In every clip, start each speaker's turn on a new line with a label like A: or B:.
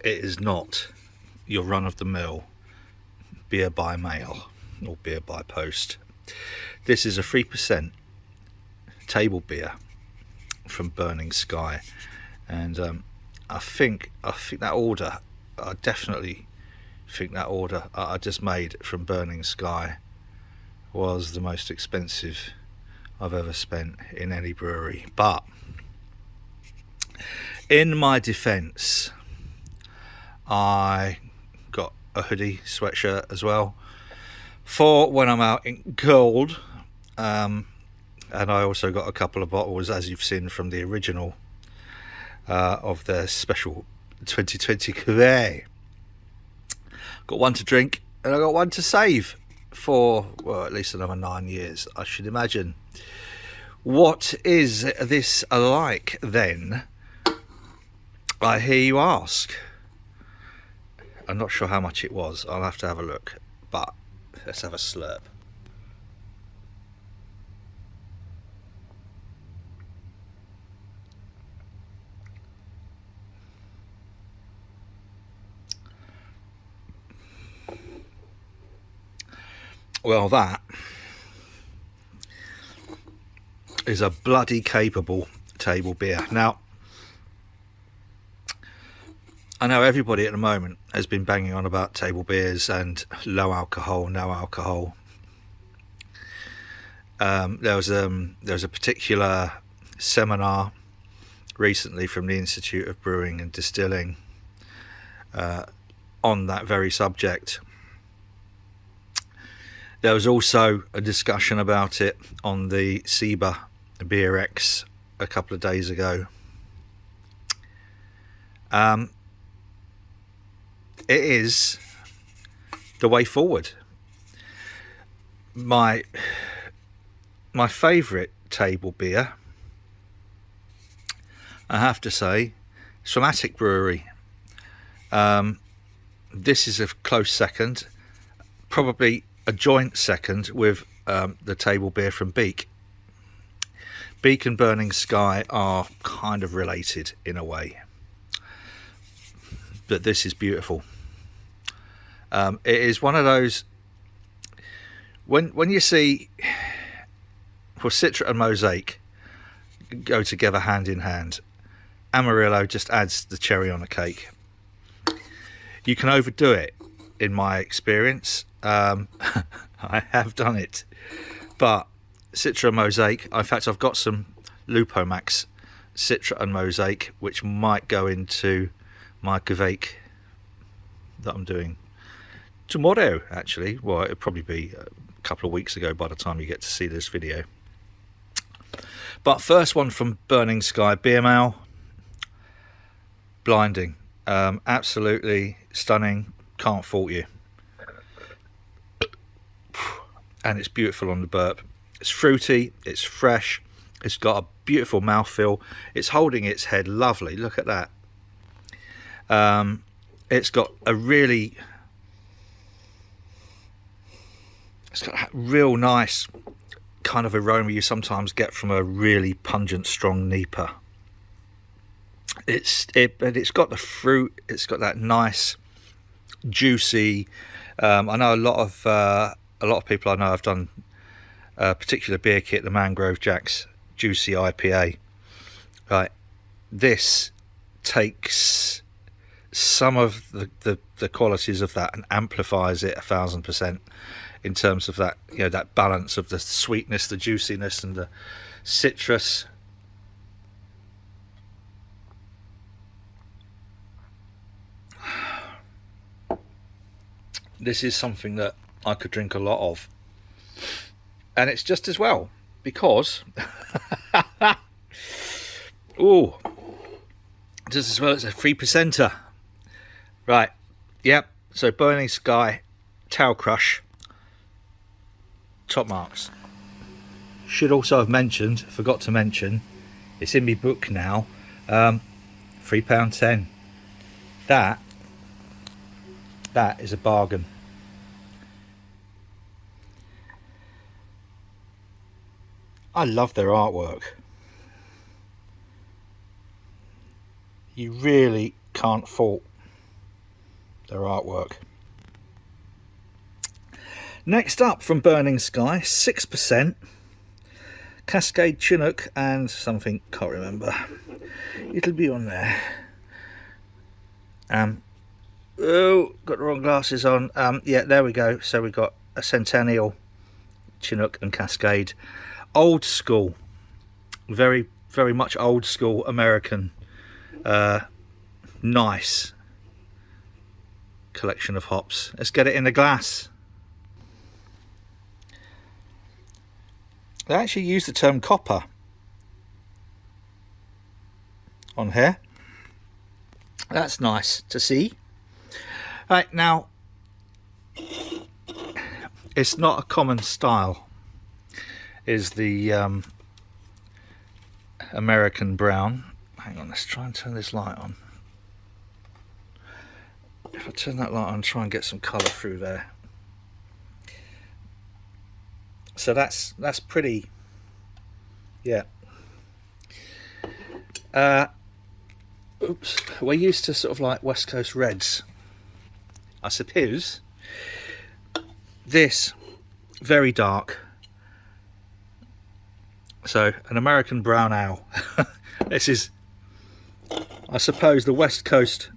A: it is not your run-of-the-mill beer by mail or beer by post. This is a 3% table beer from Burning Sky, and I think that order, I definitely think that order I just made from Burning Sky was the most expensive I've ever spent in any brewery. But in my defense, I got a hoodie, sweatshirt as well for when I'm out in cold, and I also got a couple of bottles, as you've seen from the original, of their special 2020 cuvee. Got one to drink and I got one to save for, well, at least another 9 years, I should imagine. What is this like then, I hear you ask? I'm not sure how much it was. I'll have to have a look, but let's have a slurp. Well, that is a bloody capable table beer. Now, I know everybody at the moment has been banging on about table beers and low alcohol, no alcohol. There was a particular seminar recently from the Institute of Brewing and Distilling on that very subject. There was also a discussion about it on the Ipa Beer X a couple of days ago. It is the way forward. My favourite table beer, I have to say, is from Attic Brewery. This is a close second, probably a joint second with the table beer from Beak. Beak and Burning Sky are kind of related in a way, but this is beautiful. It is one of those, when you see, well, Citra and Mosaic go together hand in hand. Amarillo just adds the cherry on the cake. You can overdo it, in my experience. I have done it, but Citra and Mosaic, in fact I've got some Lupomax Citra and Mosaic which might go into my cuvée that I'm doing tomorrow, actually. Well, it'll probably be a couple of weeks ago by the time you get to see this video. But first one from Burning Sky, Beer Mail. Blinding. Absolutely stunning, can't fault you. And it's beautiful on the burp. It's fruity, it's fresh, it's got a beautiful mouthfeel, it's holding its head lovely, look at that. It's got a really, it's got a real nice kind of aroma you sometimes get from a really pungent, strong Ipa. But it's got the fruit, it's got that nice, juicy. I know a lot of people I know have done a particular beer kit, the Mangrove Jack's Juicy IPA. Right, this takes some of the qualities of that and amplifies it 1000% in terms of that, you know, that balance of the sweetness, the juiciness, and the citrus. This is something that I could drink a lot of, and it's just as well because ooh, just as well it's a 3%er. Right, yep. So Burning Sky Tail Crush, top marks. Should also have forgot to mention, it's in my book now. £3.10. That is a bargain. I love their artwork. You really can't fault their artwork. Next up from Burning Sky, 6%, Cascade Chinook and something, can't remember. It'll be on there. Oh, got the wrong glasses on. Yeah, there we go. So we got a Centennial, Chinook and Cascade. Old school, very, very much old school American. Nice collection of hops. Let's get it in the glass. They actually use the term copper on here. That's nice to see. Right, now, it's not a common style, is the American brown. Hang on, let's try and turn this light on. If I turn that light on, try and get some colour through there. So that's pretty, yeah. Oops, we're used to sort of like West Coast reds, I suppose. This, very dark. So an American brown ale. This is, I suppose, the West Coast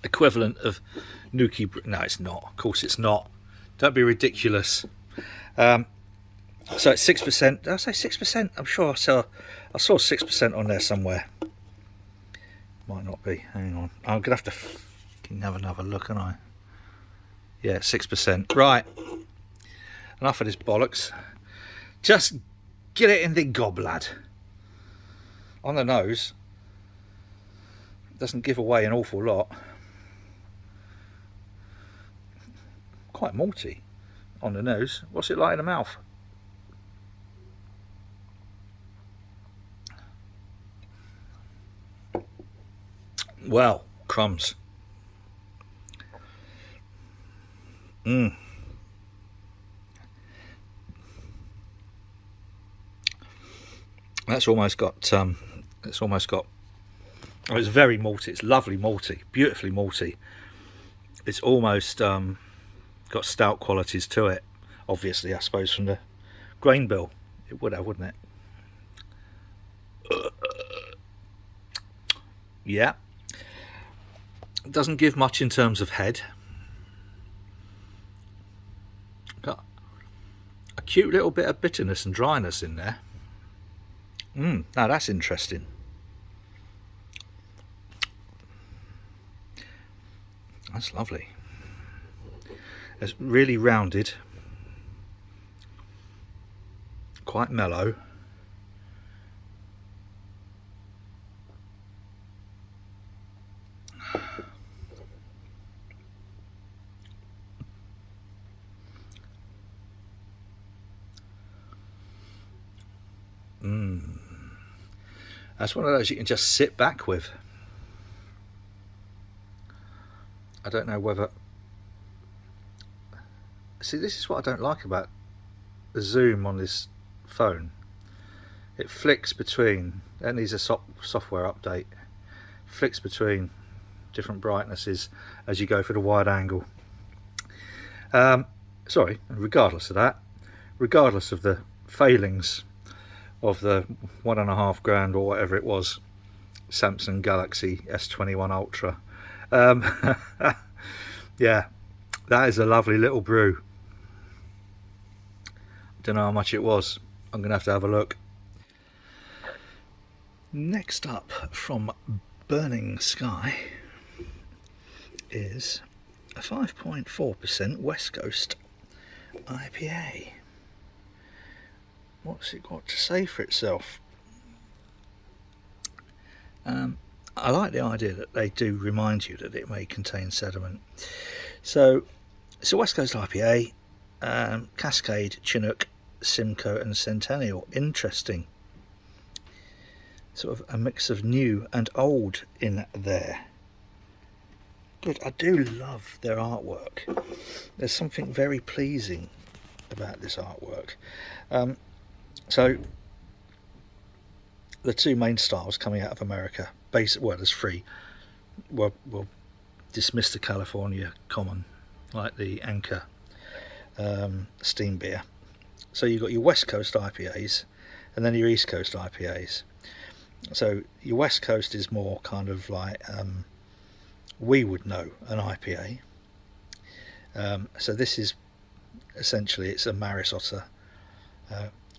A: equivalent of Nuki. No, it's not. Of course it's not. Don't be ridiculous. So it's 6%. Did I say 6%? I'm sure I saw 6% on there somewhere. Might not be. Hang on. I'm gonna have to have another look, aren't I? Yeah, 6%. Right. Enough of this bollocks. Just get it in the gob, lad. On the nose. Doesn't give away an awful lot. Quite malty on the nose. What's it like in the mouth? Well, crumbs. That's almost got it's almost got, oh, it's very malty. It's lovely malty, beautifully malty. It's almost got stout qualities to it. Obviously, I suppose from the grain bill it would have, wouldn't it? Yeah, it doesn't give much in terms of head. Got a cute little bit of bitterness and dryness in there. Now that's interesting. That's lovely. It's really rounded, quite mellow. That's one of those you can just sit back with. I don't know whether... See, this is what I don't like about the zoom on this phone. It flicks between, and needs a software update, flicks between different brightnesses as you go for the wide angle. Sorry, regardless of that, regardless of the failings of the $1.5 grand or whatever it was Samsung Galaxy S21 Ultra, yeah, that is a lovely little brew. Don't know how much it was. I'm gonna have to look. Next up from Burning Sky is a 5.4% West Coast IPA. What's it got to say for itself? I like the idea that they do remind you that it may contain sediment. So it's a West Coast IPA, Cascade, Chinook, Simcoe and Centennial. Interesting. Sort of a mix of new and old in there. Good. I do love their artwork. There's something very pleasing about this artwork. So the two main styles coming out of America, well, there's three. We'll dismiss the California common, like the Anchor steam beer. So you've got your West Coast IPAs and then your East Coast IPAs. So your West Coast is more kind of like we would know an IPA. So this is essentially, it's a Maris Otter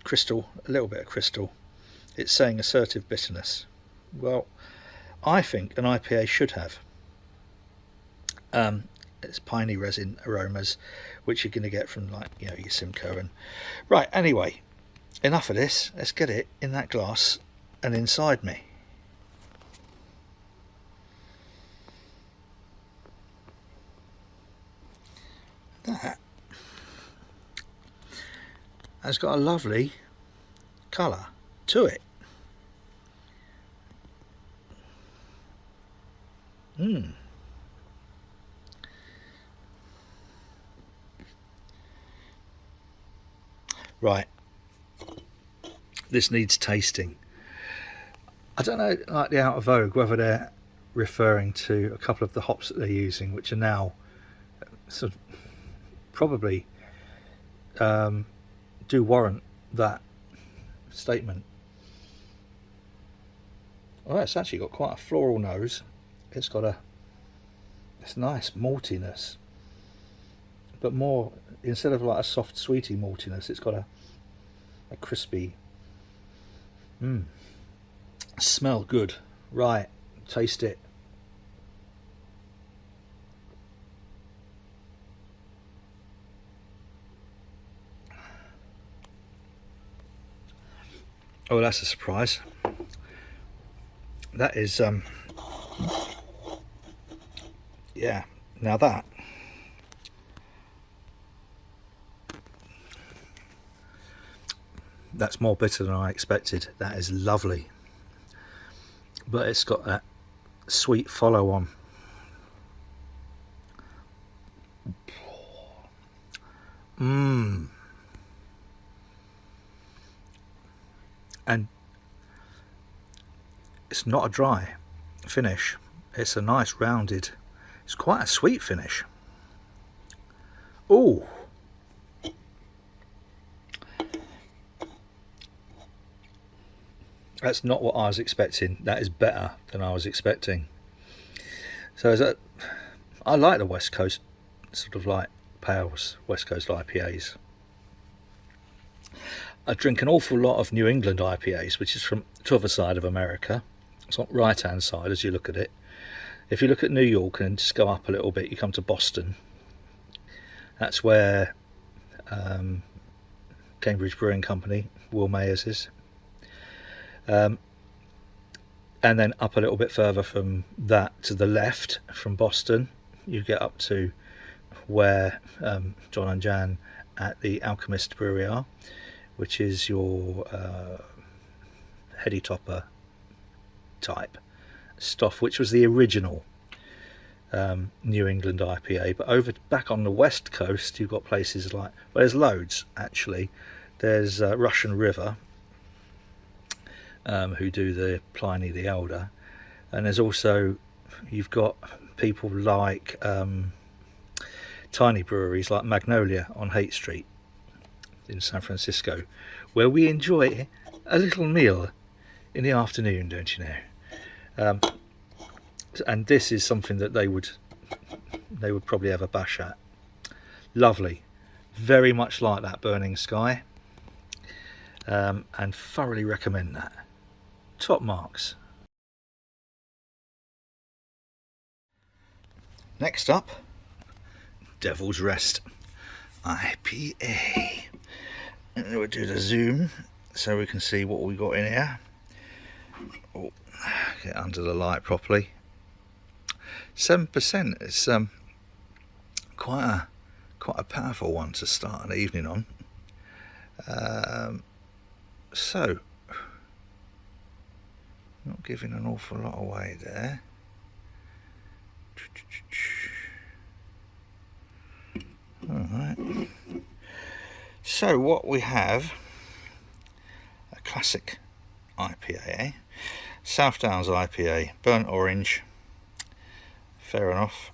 A: crystal, a little bit of crystal. It's saying assertive bitterness. Well, I think an IPA should have. It's piney resin aromas, which you're going to get from, like, you know, your Simcoe. And right, anyway, enough of this. Let's get it in that glass and inside me. That has got a lovely colour to it. Right, this needs tasting. I don't know, like the Out of Vogue, whether they're referring to a couple of the hops that they're using, which are now sort of probably do warrant that statement. Well, it's actually got quite a floral nose. It's got this nice maltiness, but more, instead of like a soft sweety maltiness, it's got a crispy. Smell good. Right, taste it. Oh, that's a surprise. That is yeah, now that's more bitter than I expected. That is lovely, but it's got that sweet follow on. And it's not a dry finish. It's a nice rounded, it's quite a sweet finish. Oh, that's not what I was expecting. That is better than I was expecting. So I like the West Coast, sort of like pales, West Coast IPAs. I drink an awful lot of New England IPAs, which is from the other side of America. It's on the right hand side as you look at it. If you look at New York and just go up a little bit, you come to Boston. That's where Cambridge Brewing Company, Will Mayers, is. And then up a little bit further from that to the left from Boston, you get up to where John and Jan at the Alchemist Brewery are, which is your heady topper type stuff, which was the original New England IPA. But over back on the West Coast, you've got places like, well, there's loads actually. There's Russian River, who do the Pliny the Elder, and there's also, you've got people like tiny breweries like Magnolia on Haight Street in San Francisco, where we enjoy a little meal in the afternoon, don't you know? And this is something that they would probably have a bash at. Lovely, very much like that Burning Sky, and thoroughly recommend that. Top marks. Next up, Devil's Rest IPA. And we'll do the zoom so we can see what we got in here. Oh, get under the light properly. 7%. It's quite a powerful one to start an evening on. So, not giving an awful lot away there. Alright, so what we have, a classic IPA, South Downs IPA, burnt orange, fair enough.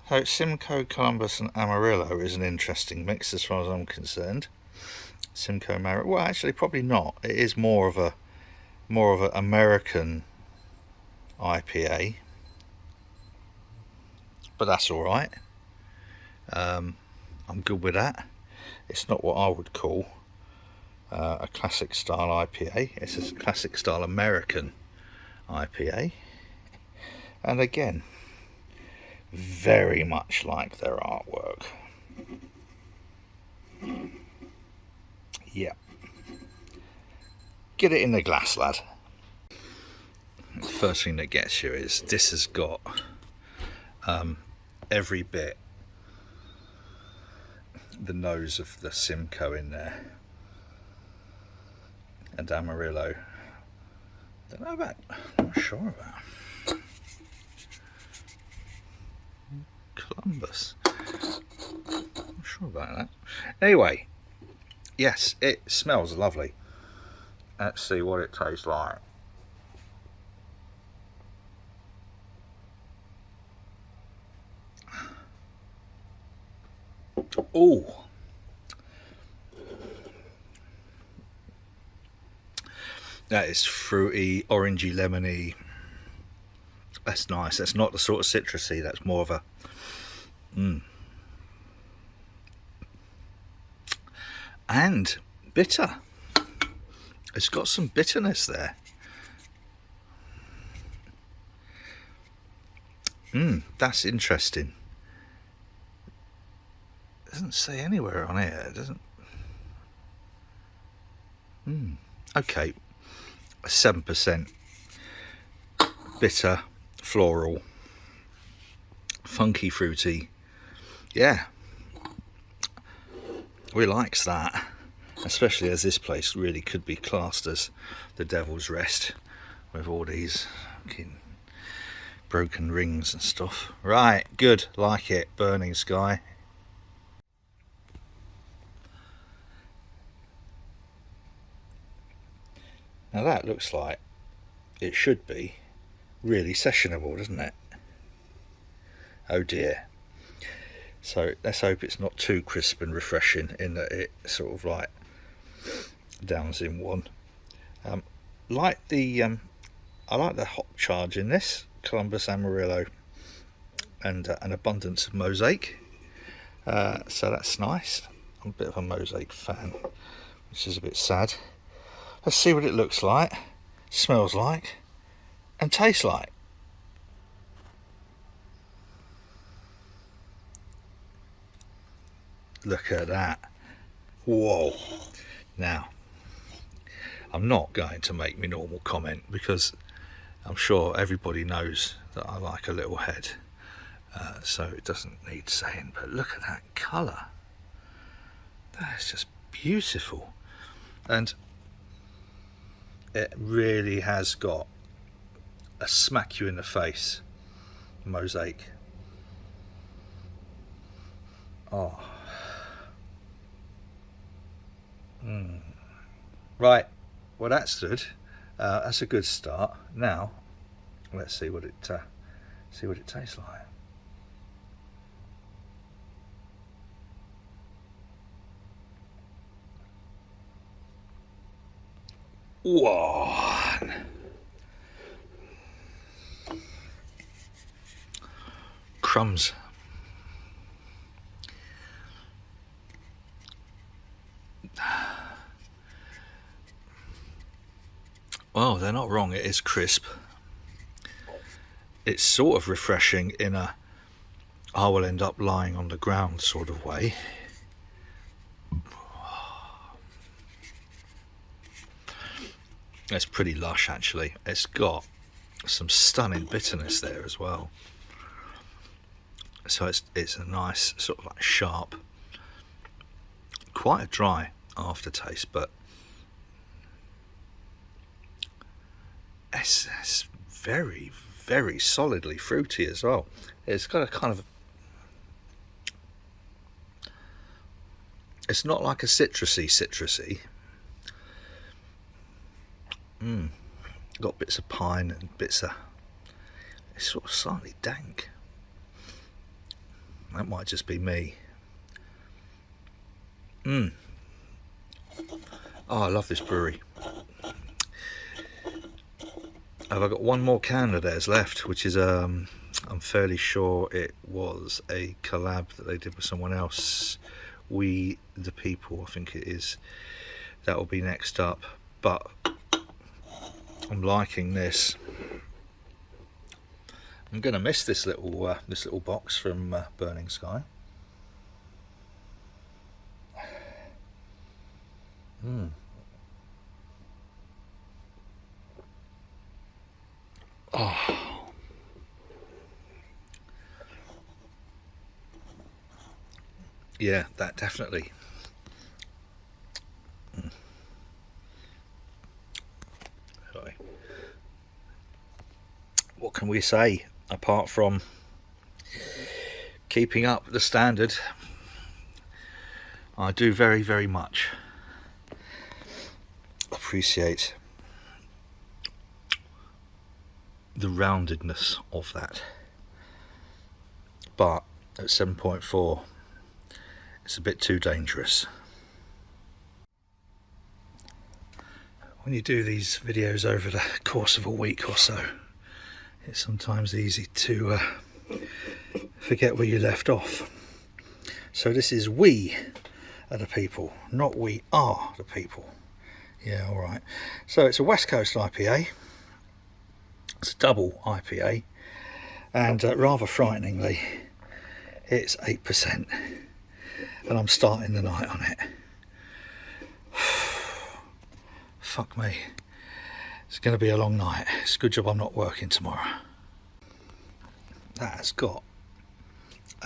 A: So Simcoe, Columbus and Amarillo is an interesting mix as far as I'm concerned. Simcoe Amarillo, well actually probably not. It is more of an American IPA, but that's all right. I'm good with that. It's not what I would call a classic style IPA. It's a classic style American IPA, and again, very much like their artwork. Yeah, get it in the glass, lad. The first thing that gets you is this has got every bit the nose of the Simcoe in there, and Amarillo. Don't know about. I'm not sure about Columbus. Not sure about that. Anyway, yes, it smells lovely. Let's see what it tastes like. Oh, that is fruity, orangey, lemony. That's nice. That's not the sort of citrusy. That's more of a and bitter. It's got some bitterness there. That's interesting. It doesn't say anywhere on here. It doesn't. Okay, 7% bitter, floral, funky, fruity. Yeah, we likes that, especially as this place really could be classed as the Devil's Rest with all these fucking broken rings and stuff. Right, good, like it. Burning Sky. Now that looks like it should be really sessionable, doesn't it? Oh dear. So let's hope it's not too crisp and refreshing in that it sort of like downs in one. I like the hop charge in this. Columbus, Amarillo and an abundance of mosaic. So that's nice. I'm a bit of a mosaic fan, which is a bit sad. Let's see what it looks like, smells like, and tastes like. Look at that. Whoa. Now, I'm not going to make my normal comment because I'm sure everybody knows that I like a little head. So it doesn't need saying, but look at that colour. That is just beautiful. And it really has got a smack you in the face mosaic. Oh. Right, well that's good. That's a good start. Now let's see what it tastes like. One. Crumbs. Well, they're not wrong. It is crisp. It's sort of refreshing in a I will end up lying on the ground sort of way. It's pretty lush actually. It's got some stunning bitterness there as well. So it's a nice sort of like sharp, quite a dry aftertaste, but it's very, very solidly fruity as well. It's got a kind of, it's not like a citrusy. Got bits of pine and bits of, it's sort of slightly dank. That might just be me. Oh, I love this brewery. Have I got one more can of theirs left, which is I'm fairly sure it was a collab that they did with someone else. We the People, I think it is. That will be next up. But I'm liking this. I'm going to miss this little box from Burning Sky. Oh. Yeah, that definitely. Sorry. What can we say apart from keeping up the standard? I do very, very much appreciate the roundedness of that, but at 7.4 it's a bit too dangerous. When you do these videos over the course of a week or so, it's sometimes easy to forget where you left off. So this is We Are the People, not We Are the People. Yeah, alright. So it's a West Coast IPA. It's a double IPA, and rather frighteningly, it's 8%, and I'm starting the night on it. Fuck me. It's going to be a long night. It's a good job I'm not working tomorrow. That has got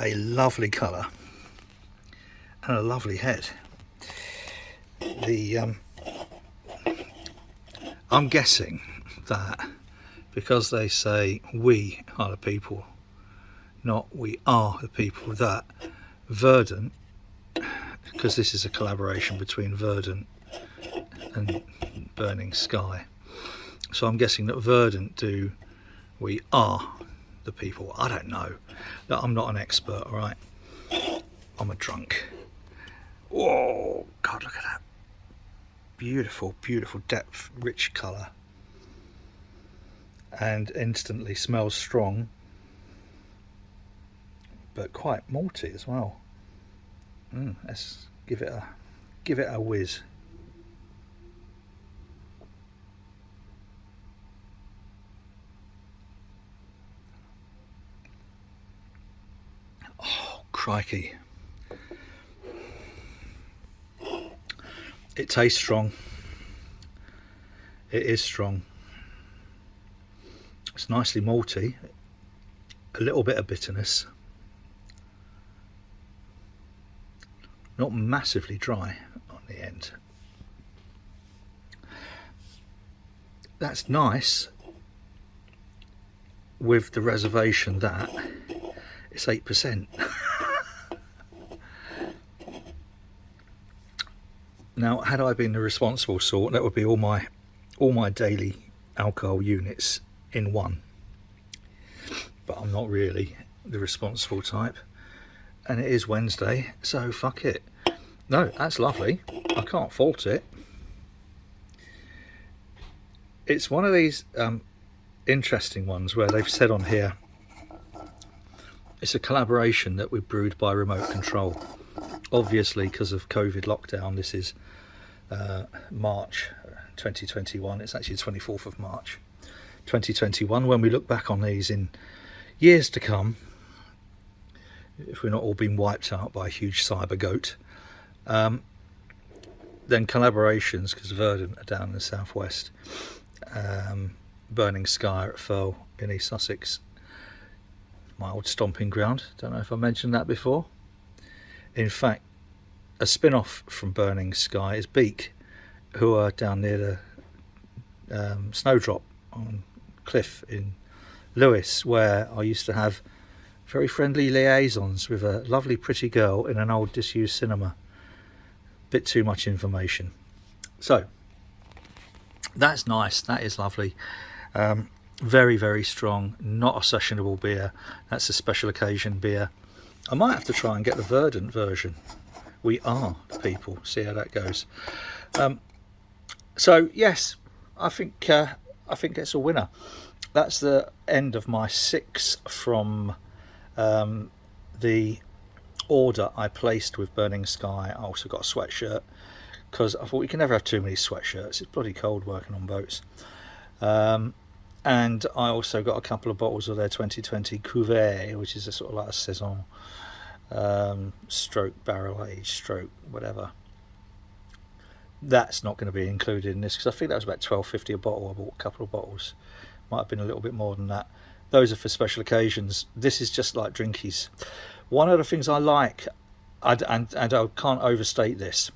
A: a lovely colour and a lovely head. I'm guessing that because they say we are the people, not we are the people, that Verdant, because this is a collaboration between Verdant and Burning Sky, so I'm guessing that Verdant do we are the people. I don't know. I'm not an expert, all right? I'm a drunk. Oh God, look at that. Beautiful, beautiful depth, rich colour. And instantly smells strong, but quite malty as well. Let's give it a whiz. Oh crikey! It tastes strong. It is strong. It's nicely malty, a little bit of bitterness, not massively dry on the end. That's nice, with the reservation that it's 8%. Now, had I been the responsible sort, that would be all my daily alcohol units in one, but I'm not really the responsible type, and it is Wednesday, so fuck it. No, that's lovely. I can't fault it. It's one of these interesting ones where they've said on here it's a collaboration that we brewed by remote control. Obviously, because of COVID lockdown, this is March 2021. It's actually the 24th of March 2021. When we look back on these in years to come, if we're not all been wiped out by a huge cyber goat, then collaborations, because Verdant are down in the southwest, Burning Sky at Firle in East Sussex, my old stomping ground. Don't know if I mentioned that before. In fact, a spin-off from Burning Sky is Beak, who are down near the Snowdrop on Cliff in Lewis, where I used to have very friendly liaisons with a lovely pretty girl in an old disused cinema. Bit too much information. So that's nice, that is lovely. Very, very strong, not a sessionable beer. That's a special occasion beer. I might have to try and get the verdant version. We are the people. See how that goes. So yes, I think it's a winner. That's the end of my 6 from the order I placed with Burning Sky. I also got a sweatshirt because I thought you can never have too many sweatshirts. It's bloody cold working on boats. And I also got a couple of bottles of their 2020 Cuvée, which is a sort of like a saison stroke barrel age stroke whatever. That's not going to be included in this because I think that was about $12.50 a bottle. I bought a couple of bottles, might have been a little bit more than that. Those are for special occasions. This is just like drinkies. One of the things I like, and I can't overstate this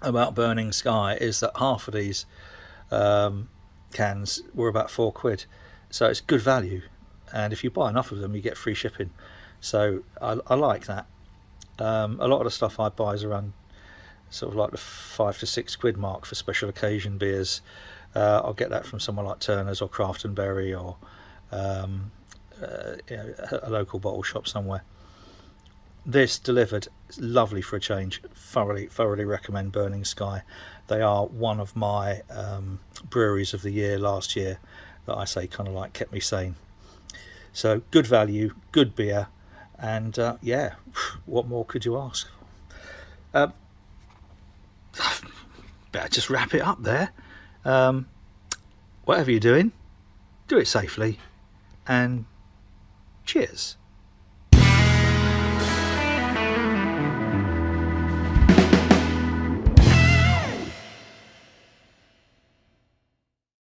A: about Burning Sky, is that half of these cans were about £4, so it's good value, and if you buy enough of them you get free shipping. So I like that. A lot of the stuff I buy is around sort of like the £5 to £6 mark for special occasion beers. I'll get that from someone like Turner's or Craft and Berry or a local bottle shop somewhere. This delivered, lovely for a change. Thoroughly recommend Burning Sky. They are one of my breweries of the year last year that I say kind of like kept me sane. So good value, good beer, and yeah, what more could you ask? Better just wrap it up there. Whatever you're doing, do it safely, and cheers.